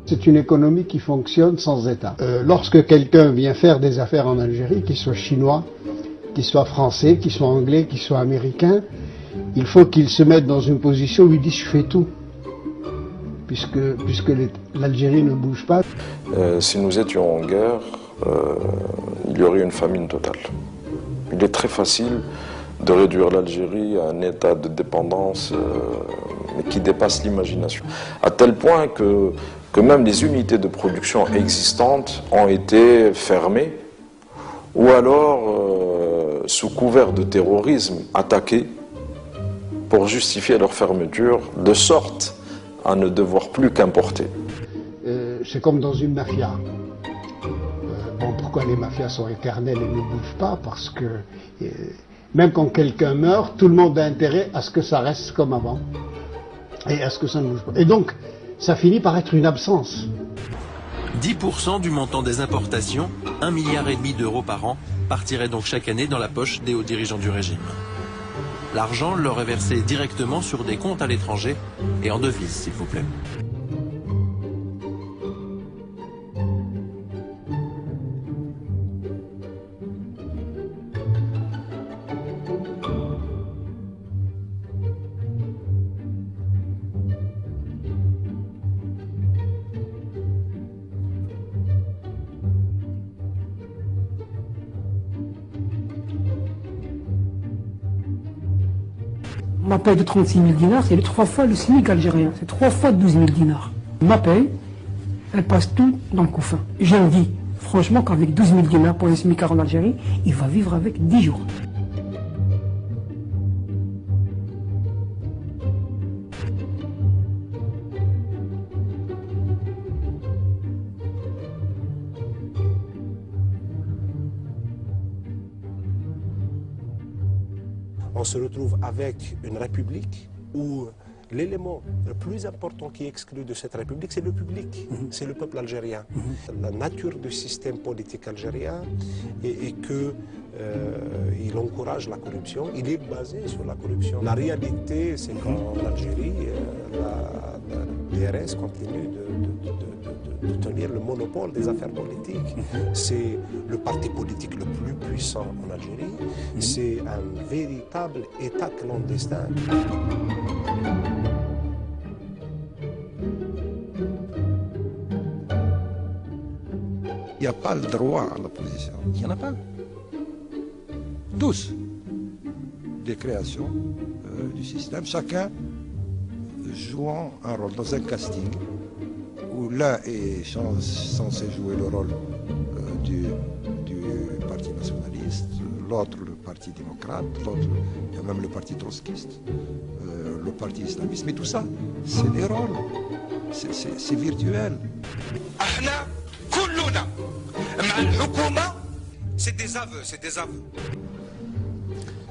C'est une économie qui fonctionne sans État. Lorsque quelqu'un vient faire des affaires en Algérie, qu'il soit chinois, qu'il soit français, qu'il soit anglais, qu'il soit américain, il faut qu'il se mette dans une position où il dit je fais tout. Puisque l'Algérie ne bouge pas. Si nous étions en guerre, il y aurait une famine totale. Il est très facile de réduire l'Algérie à un état de dépendance qui dépasse l'imagination. À tel point que même les unités de production existantes ont été fermées ou alors, sous couvert de terrorisme, attaquées pour justifier leur fermeture, de sorte à ne devoir plus qu'importer. C'est comme dans une mafia. Pourquoi les mafias sont éternelles et ne bougent pas? Parce que même quand quelqu'un meurt, tout le monde a intérêt à ce que ça reste comme avant et à ce que ça ne bouge pas. Et donc, ça finit par être une absence. 10% du montant des importations, 1,5 milliard d'euros par an, partirait donc chaque année dans la poche des hauts dirigeants du régime. L'argent leur est versé directement sur des comptes à l'étranger et en devises, s'il vous plaît. Ma paye de 36 000 dinars, c'est 3 fois le SMIC algérien. C'est 3 fois 12 000 dinars. Ma paye, elle passe tout dans le couffin. J'envie, franchement, qu'avec 12 000 dinars pour les SMICards en Algérie, il va vivre avec 10 jours. On se retrouve avec une république où l'élément le plus important qui est exclu de cette république, c'est le public, c'est le peuple algérien. La nature du système politique algérien est qu'il encourage la corruption, il est basé sur la corruption. La réalité, c'est qu'en Algérie, la DRS continue de tenir le monopole des affaires politiques. C'est le parti politique le plus puissant en Algérie. C'est un véritable État clandestin. Il n'y a pas le droit à l'opposition. Il n'y en a pas. Tous. Des créations du système, chacun jouant un rôle dans un casting où l'un est censé jouer le rôle du parti nationaliste, l'autre le parti démocrate, l'autre, il y a même le parti trotskiste, le parti islamiste, mais tout ça, c'est des rôles, c'est virtuel. C'est des aveux, c'est des aveux.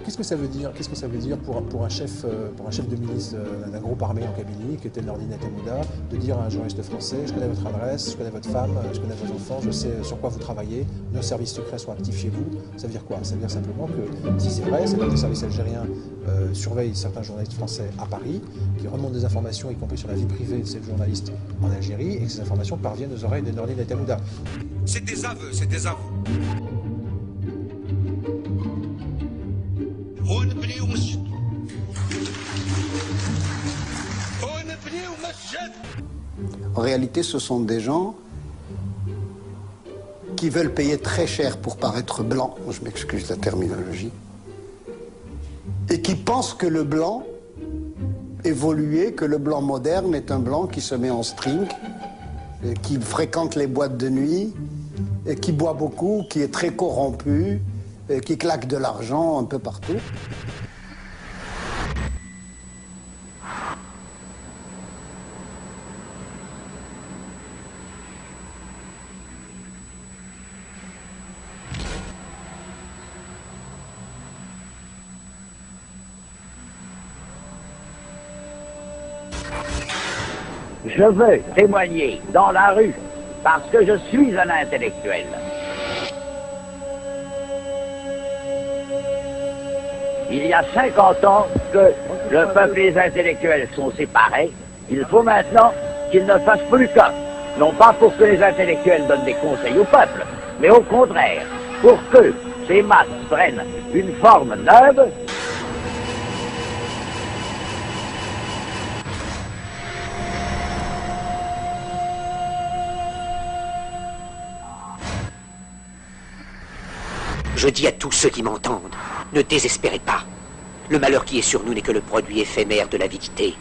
Qu'est-ce que ça veut dire? Qu'est-ce que ça veut dire pour un chef de milice d'un groupe armé en Kabylie, qui était Nordine Atamouda, de dire à un journaliste français: je connais votre adresse, je connais votre femme, je connais vos enfants, je sais sur quoi vous travaillez, nos services secrets sont actifs chez vous. Ça veut dire quoi? Ça veut dire simplement que, si c'est vrai, c'est que les services algériens surveillent certains journalistes français à Paris, qui remontent des informations, y compris sur la vie privée de ces journalistes en Algérie, et que ces informations parviennent aux oreilles de Nordine Atamouda. C'est des aveux, c'est des aveux. En réalité, ce sont des gens qui veulent payer très cher pour paraître blancs, je m'excuse de la terminologie, et qui pensent que le blanc évolué, que le blanc moderne est un blanc qui se met en string, qui fréquente les boîtes de nuit, et qui boit beaucoup, qui est très corrompu, qui claque de l'argent un peu partout. Je veux témoigner dans la rue parce que je suis un intellectuel. Il y a 50 ans que le peuple et les intellectuels sont séparés. Il faut maintenant qu'ils ne fassent plus qu'un. Non pas pour que les intellectuels donnent des conseils au peuple, mais au contraire, pour que ces masses prennent une forme neuve. Je dis à tous ceux qui m'entendent, ne désespérez pas. Le malheur qui est sur nous n'est que le produit éphémère de l'avidité.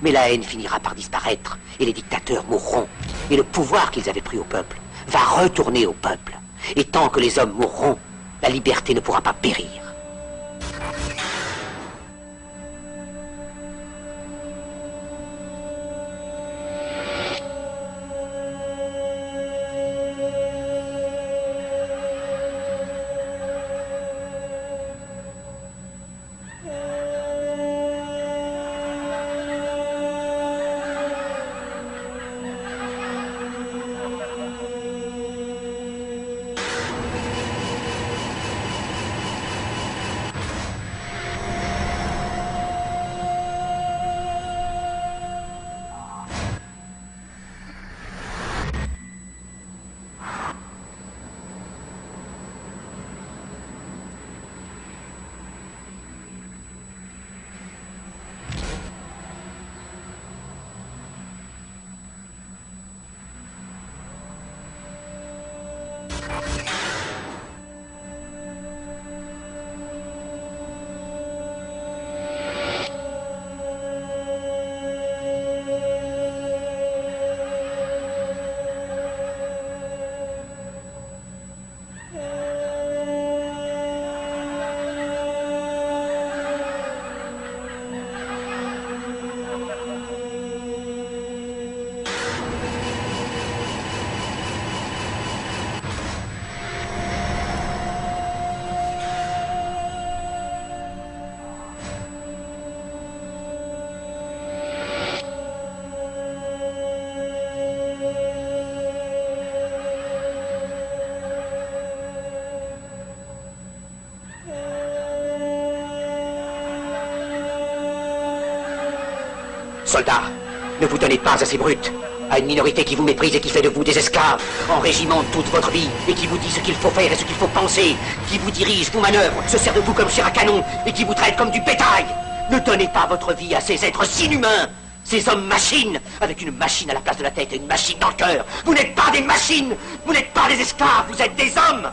Mais la haine finira par disparaître, et les dictateurs mourront. Et le pouvoir qu'ils avaient pris au peuple va retourner au peuple. Et tant que les hommes mourront, la liberté ne pourra pas périr. Soldats, ne vous donnez pas à ces brutes, à une minorité qui vous méprise et qui fait de vous des esclaves, en régiment toute votre vie, et qui vous dit ce qu'il faut faire et ce qu'il faut penser, qui vous dirige, vous manœuvre, se sert de vous comme chair à canon, et qui vous traite comme du bétail. Ne donnez pas votre vie à ces êtres inhumains, ces hommes-machines, avec une machine à la place de la tête et une machine dans le cœur. Vous n'êtes pas des machines, vous n'êtes pas des esclaves, vous êtes des hommes.